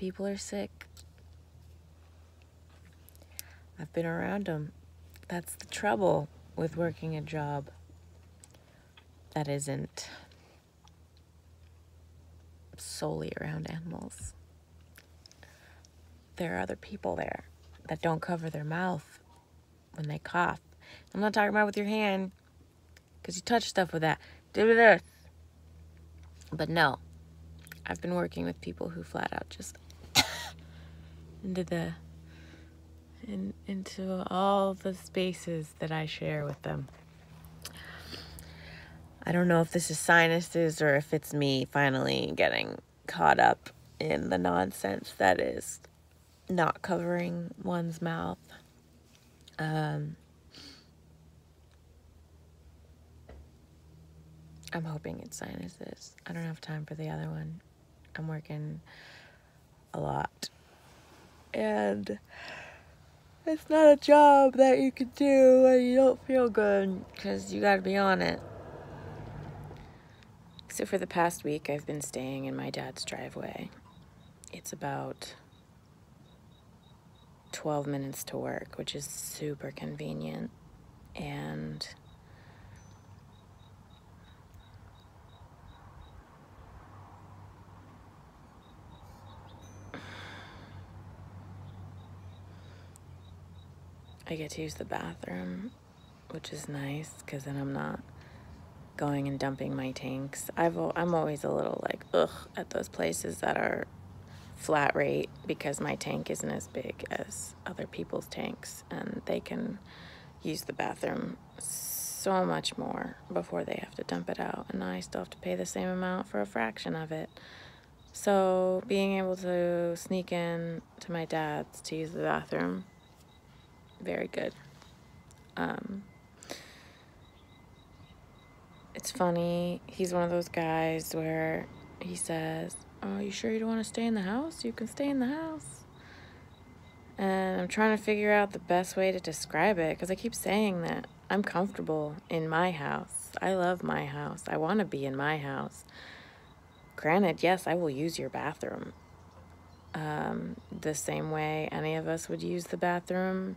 people are sick. I've been around them. That's the trouble with working a job that isn't solely around animals. There are other people there that don't cover their mouth when they cough. I'm not talking about with your hand, because you touch stuff with that. Do this. But no, I've been working with people who flat out just into all the spaces that I share with them. I don't know if this is sinuses or if it's me finally getting caught up in the nonsense that is not covering one's mouth. I'm hoping it's sinuses. I don't have time for the other one. I'm working a lot. And it's not a job that you can do when you don't feel good, because you gotta be on it. So for the past week, I've been staying in my dad's driveway. It's about 12 minutes to work, which is super convenient. And I get to use the bathroom, which is nice, because then I'm not going and dumping my tanks. I'm always a little like, ugh, at those places that are flat rate, because my tank isn't as big as other people's tanks, and they can use the bathroom so much more before they have to dump it out, and I still have to pay the same amount for a fraction of it. So being able to sneak in to my dad's to use the bathroom, very good. It's funny, he's one of those guys where he says, "Oh, you sure you don't want to stay in the house? You can stay in the house." And I'm trying to figure out the best way to describe it, because I keep saying that I'm comfortable in my house. I love my house. I want to be in my house. Granted, yes, I will use your bathroom the same way any of us would use the bathroom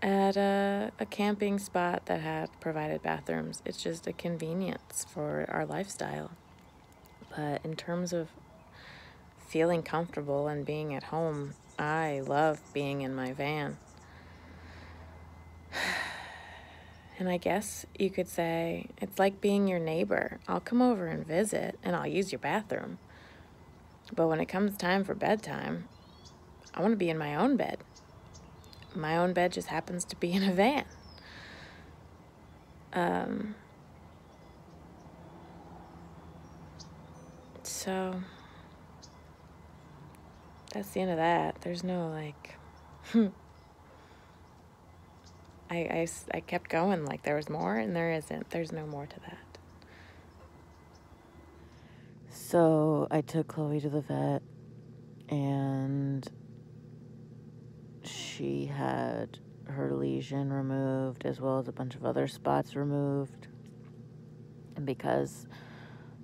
at a camping spot that had provided bathrooms. It's just a convenience for our lifestyle. But in terms of feeling comfortable and being at home, I love being in my van. And I guess you could say it's like being your neighbor. I'll come over and visit, and I'll use your bathroom. But when it comes time for bedtime, I want to be in my own bed. My own bed just happens to be in a van. So that's the end of that. There's no like, I kept going like there was more, and there isn't. There's no more to that. So I took Chloe to the vet, and she had her lesion removed as well as a bunch of other spots removed. And because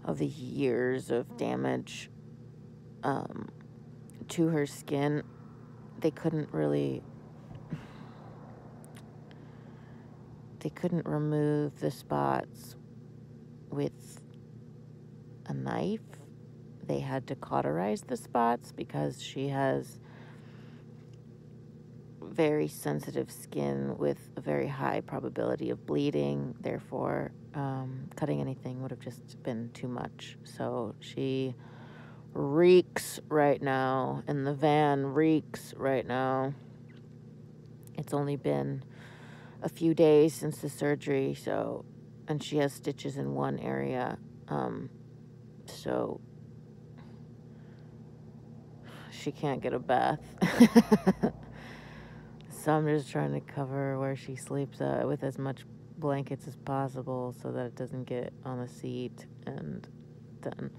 of the years of damage to her skin, they couldn't remove the spots with a knife. They had to cauterize the spots because she has very sensitive skin with a very high probability of bleeding. Therefore, cutting anything would have just been too much. So she reeks right now, and the van reeks right now. It's only been a few days since the surgery, and she has stitches in one area, so she can't get a bath. So I'm just trying to cover where she sleeps with as much blankets as possible so that it doesn't get on the seat, and then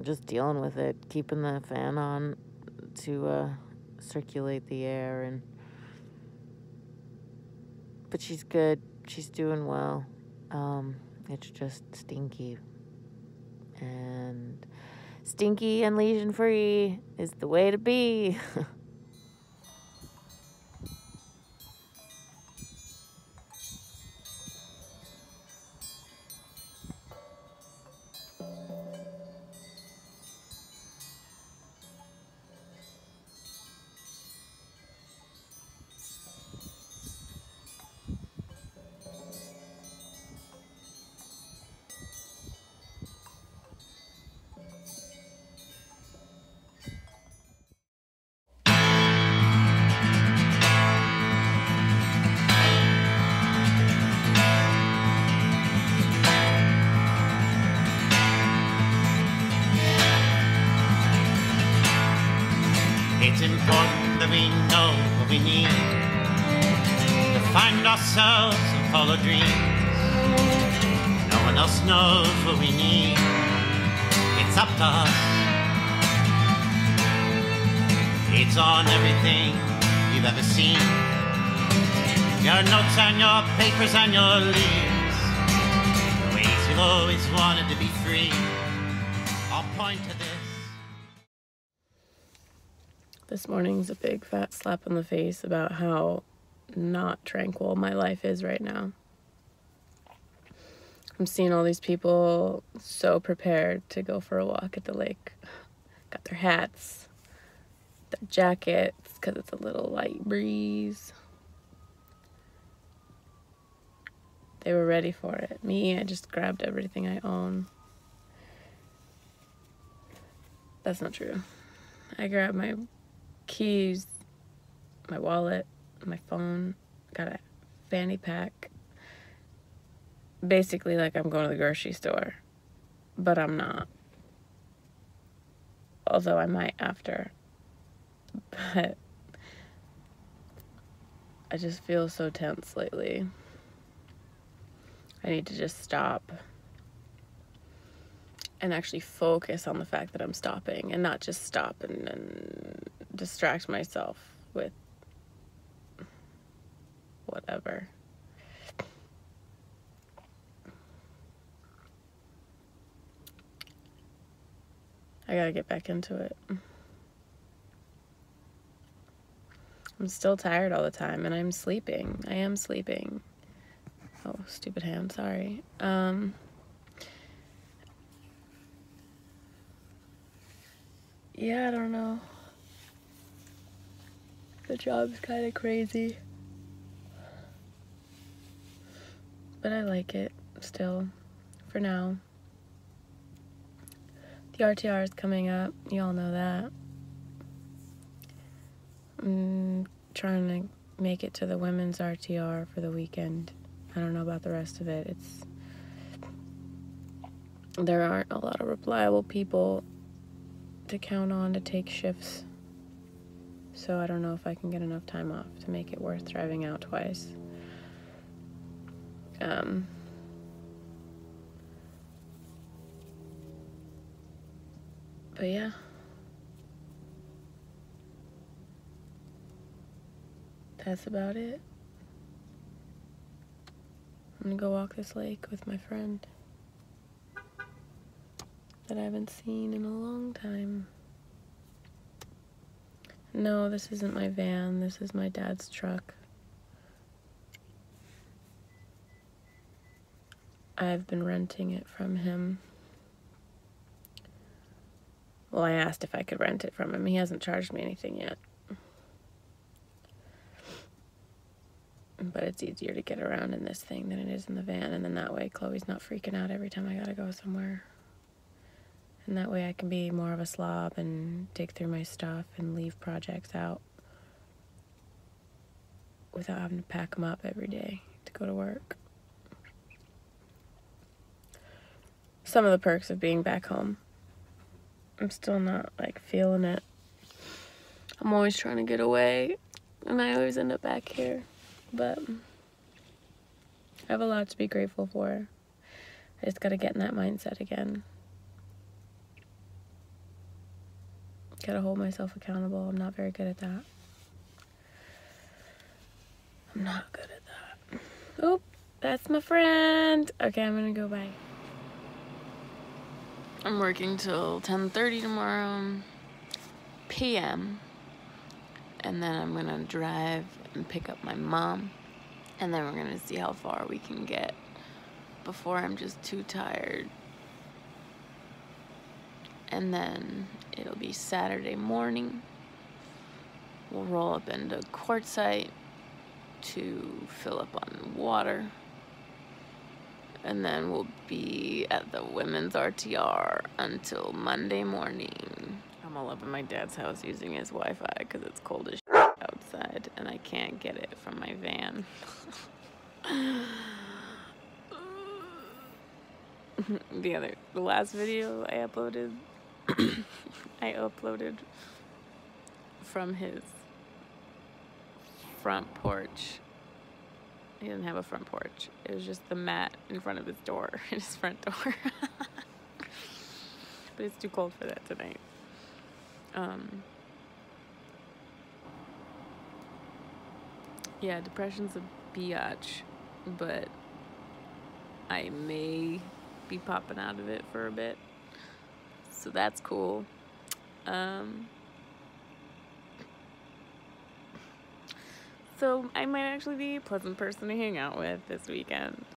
just dealing with it, keeping the fan on to circulate the air, but she's good. She's doing well. It's just stinky. And Stinky and lesion free is the way to be. It's important that we know what we need to find ourselves and follow dreams. No one else knows what we need. It's up to us. It's on everything you've ever seen. Your notes and your papers and your leaves. The ways you've always wanted to be free. I'll point to this. This morning's a big fat slap in the face about how not tranquil my life is right now. I'm seeing all these people so prepared to go for a walk at the lake. Got their hats, their jackets, because it's a little light breeze. They were ready for it. Me, I just grabbed everything I own. That's not true. I grabbed my keys, my wallet, my phone, got a fanny pack. Basically like I'm going to the grocery store, but I'm not. Although I might after. But I just feel so tense lately. I need to just stop and actually focus on the fact that I'm stopping and not just stop and distract myself with whatever. I gotta get back into it. I'm still tired all the time and I'm sleeping. I am sleeping. Oh, stupid hand, sorry. Yeah, I don't know. The job's kind of crazy. But I like it still, for now. The RTR is coming up. You all know that. I'm trying to make it to the women's RTR for the weekend. I don't know about the rest of it. There aren't a lot of reliable people to count on to take shifts. So I don't know if I can get enough time off to make it worth driving out twice. But yeah. That's about it. I'm gonna go walk this lake with my friend that I haven't seen in a long time. No, this isn't my van. This is my dad's truck. I've been renting it from him. Well, I asked if I could rent it from him. He hasn't charged me anything yet. But it's easier to get around in this thing than it is in the van. And then that way Chloe's not freaking out every time I gotta go somewhere. And that way I can be more of a slob and dig through my stuff and leave projects out without having to pack them up every day to go to work. Some of the perks of being back home. I'm still not, like, feeling it. I'm always trying to get away, and I always end up back here. But I have a lot to be grateful for. I just gotta get in that mindset again. Gotta hold myself accountable. I'm not very good at that. I'm not good at that. Oh, that's my friend. Okay, I'm gonna go bye. I'm working till 10:30 tomorrow p.m. and then I'm gonna drive and pick up my mom, and then we're gonna see how far we can get before I'm just too tired. And then it'll be Saturday morning. We'll roll up into Quartzsite to fill up on water. And then we'll be at the women's RTR until Monday morning. I'm all up in my dad's house using his Wi-Fi because it's cold as outside and I can't get it from my van. The last video I uploaded, I uploaded from his front porch. He didn't have a front porch. It was just the mat in front of his door, his front door. But it's too cold for that tonight. Yeah, depression's a biatch, but I may be popping out of it for a bit. So that's cool. So I might actually be a pleasant person to hang out with this weekend.